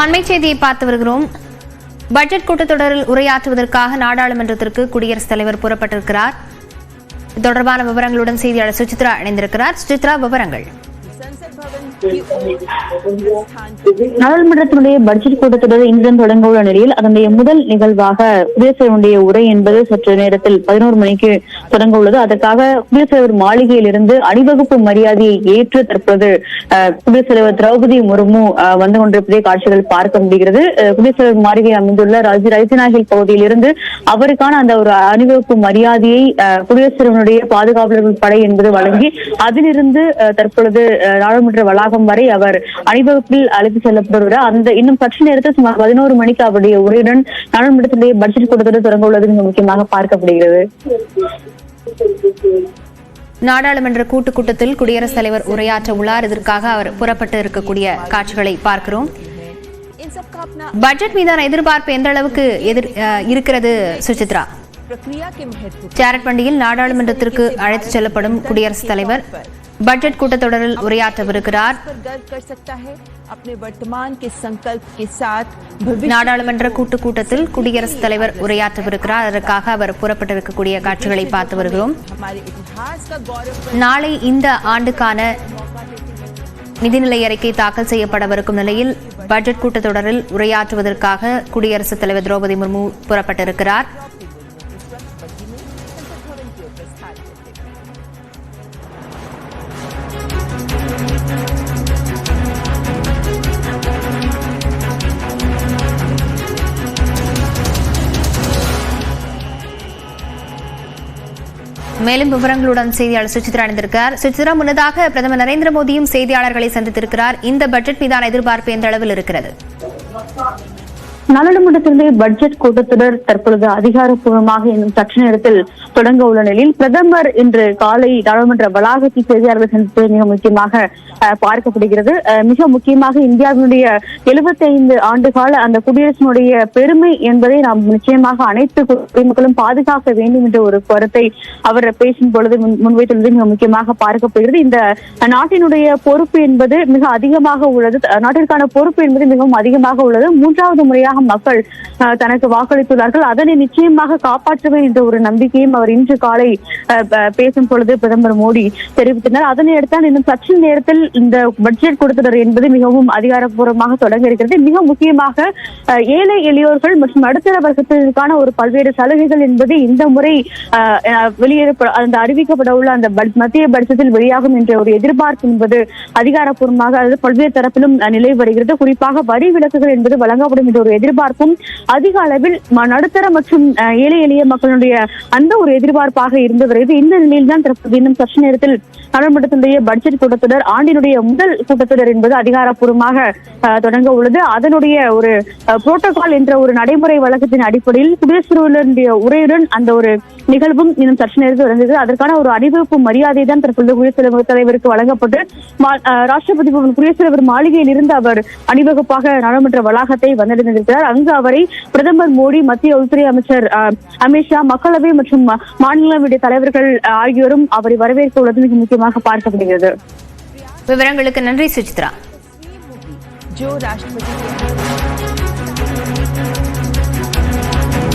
அண்மை செய்தியை பார்த்து வருகிறோம். பட்ஜெட் கூட்டத்தொடரில் உரையாற்றுவதற்காக நாடாளுமன்றத்திற்கு குடியரசுத் தலைவர் புறப்பட்டிருக்கிறார். தொடர்பான விவரங்களுடன் செய்தியாளர் சுசித்ரா இணைந்திருக்கிறார். சுசித்ரா, விவரங்கள். நாடாளுமன்றத்தினுடைய பட்ஜெட் கூட்டத்தொடர் இன்றுடன் தொடங்க உள்ள நிலையில் அதனுடைய முதல் நிகழ்வாக குடியரசுடைய உரை என்பது சற்று நேரத்தில் 11 மணிக்கு தொடங்க உள்ளது. அதற்காக குடியரசுத் தலைவர் மாளிகையிலிருந்து அணிவகுப்பு மரியாதையை ஏற்று தற்போது குடியரசுத் தலைவர் திரௌபதி முர்மு வந்து கொண்டிருப்பதை காட்சிகள் பார்க்க முடிகிறது. குடியரசுத் தலைவர் மாளிகை அமைந்துள்ள ராஜ்நாகில் பகுதியிலிருந்து அவருக்கான அந்த ஒரு அணிவகுப்பு மரியாதையை குடியரசுத் தலைவருடைய பாதுகாவலர்கள் படை என்பது வழங்கி அதிலிருந்து தற்பொழுது நாடாளுமன்ற வளாகம் வரை அவர் அணிவகுப்பில் அழைத்து செல்லப்படுகிறார். அந்த இன்னும் சற்று நேரத்தில் சுமார் 11 மணிக்கு அவருடைய உரையுடன் நாடாளுமன்றத்தினுடைய பட்ஜெட் கூட்டத்தொடர் தொடங்க உள்ளது முக்கியமாக பார்க்கப்படுகிறது. நாடாளுமன்ற கூட்டத்தில் குடியரசுத் தலைவர் உரையாற்ற உள்ளார். இதற்காக அவர் புறப்பட்டு இருக்கக்கூடிய காட்சிகளை பார்க்கிறோம். பட்ஜெட் மீதான எதிர்பார்ப்பு எந்த அளவுக்கு இருக்கிறது சுசித்ரா? சேரட் வண்டியில் நாடாளுமன்றத்திற்கு அழைத்து செல்லப்படும் குடியரசுத் தலைவர் பட்ஜெட் கூட்டத்தொடரில் உரையாற்றவிருக்கிறார். நாடாளுமன்ற கூட்டத்தில் குடியரசுத் தலைவர் உரையாற்றவிருக்கிறார். அதற்காக அவர் புறப்பட்டிருக்கக்கூடிய காட்சிகளை பார்த்து வருகிறோம். நாளை இந்த ஆண்டுக்கான நிதிநிலை அறிக்கை தாக்கல் செய்யப்படவிருக்கும் நிலையில் பட்ஜெட் கூட்டத்தொடரில் உரையாற்றுவதற்காக குடியரசுத் தலைவர் திரௌபதி முர்மு புறப்பட்டிருக்கிறார். மேலும் விவரங்களுடன் செய்தியாளர் சுசித்ரா இணைந்திருக்கிறார். சுசித்ரா, முன்னதாக பிரதமர் நரேந்திர மோடியும் செய்தியாளர்களை சந்தித்திருக்கிறார். இந்த பட்ஜெட் மீதான எதிர்பார்ப்பு எந்த அளவில் இருக்கிறது? நாடாளுமன்றத்தினுடைய பட்ஜெட் கூட்டத்தொடர் தற்பொழுது அதிகாரப்பூர்வமாக இன்னும் சற்று நேரத்தில் தொடங்க உள்ள நிலையில் பிரதமர் இன்று காலை நாடாளுமன்ற வளாகத்தில் செய்தியாளர்கள் சந்தித்து மிக முக்கியமாக பார்க்கப்படுகிறது. மிக முக்கியமாக இந்தியாவினுடைய 75 ஆண்டுகால அந்த குடியரசினுடைய பெருமை என்பதை நாம் நிச்சயமாக அனைத்து குடிமக்களும் பாதுகாக்க வேண்டும் என்ற ஒரு கருத்தை அவர் பேசும் பொழுது முன்வைத்துள்ளது மிக முக்கியமாக பார்க்கப்படுகிறது. இந்த நாட்டினுடைய பொறுப்பு என்பது மிக அதிகமாக உள்ளது. நாட்டிற்கான பொறுப்பு என்பது மிகவும் அதிகமாக உள்ளது. 3வது முறையாக மக்கள் தனக்கு வாக்களித்துள்ளார்கள். அதனை நிச்சயமாக காப்பாற்றுவேன் என்ற ஒரு நம்பிக்கையும் அவர் இன்று காலை பேசும் பொழுது பிரதமர் மோடி தெரிவித்தனர். அதனை அடுத்தான் இன்னும் சற்று நேரத்தில் இந்த பட்ஜெட் கூட்டத்தொடர் என்பது மிகவும் அதிகாரப்பூர்வமாக தொடங்க இருக்கிறது. மிக முக்கியமாக ஏழை எளியோர்கள் மற்றும் நடுத்தர வர்க்கத்திற்கான ஒரு பல்வேறு சலுகைகள் என்பது இந்த முறை அந்த அறிவிக்கப்பட உள்ள அந்த மத்திய பட்ஜெட்டில் வெளியாகும் என்ற ஒரு எதிர்பார்ப்பு என்பது அதிகாரப்பூர்வமாக அதாவது பல்வேறு தரப்பிலும் நிலவி வருகிறது. குறிப்பாக வரி விலக்குகள் என்பது வழங்கப்படும் என்ற ஒரு எதிர்பார்ப்பும் அதிக அளவில் நடுத்தர மற்றும் ஏழை எளிய மக்களுடைய அந்த ஒரு எதிர்பார்ப்பாக இருந்து வருகிறது. இந்த நிலையில் தான் இன்னும் சற்று நேரத்தில் நாடாளுமன்றத்தினுடைய பட்ஜெட் கூட்டத்தொடர் ஆண்டினுடைய முதல் கூட்டத்தொடர் என்பது அதிகாரப்பூர்வமாக தொடங்க உள்ளது. அதனுடைய ஒரு புரோட்டோகால் என்ற ஒரு நடைமுறை வழக்கத்தின் அடிப்படையில் குடியரசுடைய உரையுடன் அந்த ஒரு நிகழ்வும் இன்னும் சற்று நேரத்தில் தொடங்குகிறது. அதற்கான ஒரு அணிவகுப்பு மரியாதை தான் தற்பொழுது குடியரசுத் தலைவருக்கு வழங்கப்பட்டு ராஷ்டிரபதி பவன் குடியரசுத் தலைவர் மாளிகையில் இருந்து அவர் அணிவகுப்பாக நாடாளுமன்ற வளாகத்தை வந்தடைந்திருக்கிறார். அங்கு அவரை பிரதமர் மோடி, மத்திய உள்துறை அமைச்சர் அமித்ஷா, மக்களவை மற்றும் மாநிலங்களுடைய தலைவர்கள் ஆகியோரும் அவரை வரவேற்க உள்ளது மிக முக்கியமாக பார்க்கப்படுகிறது. விவரங்களுக்கு நன்றி சுசித்ரா. जो राष्ट्रपति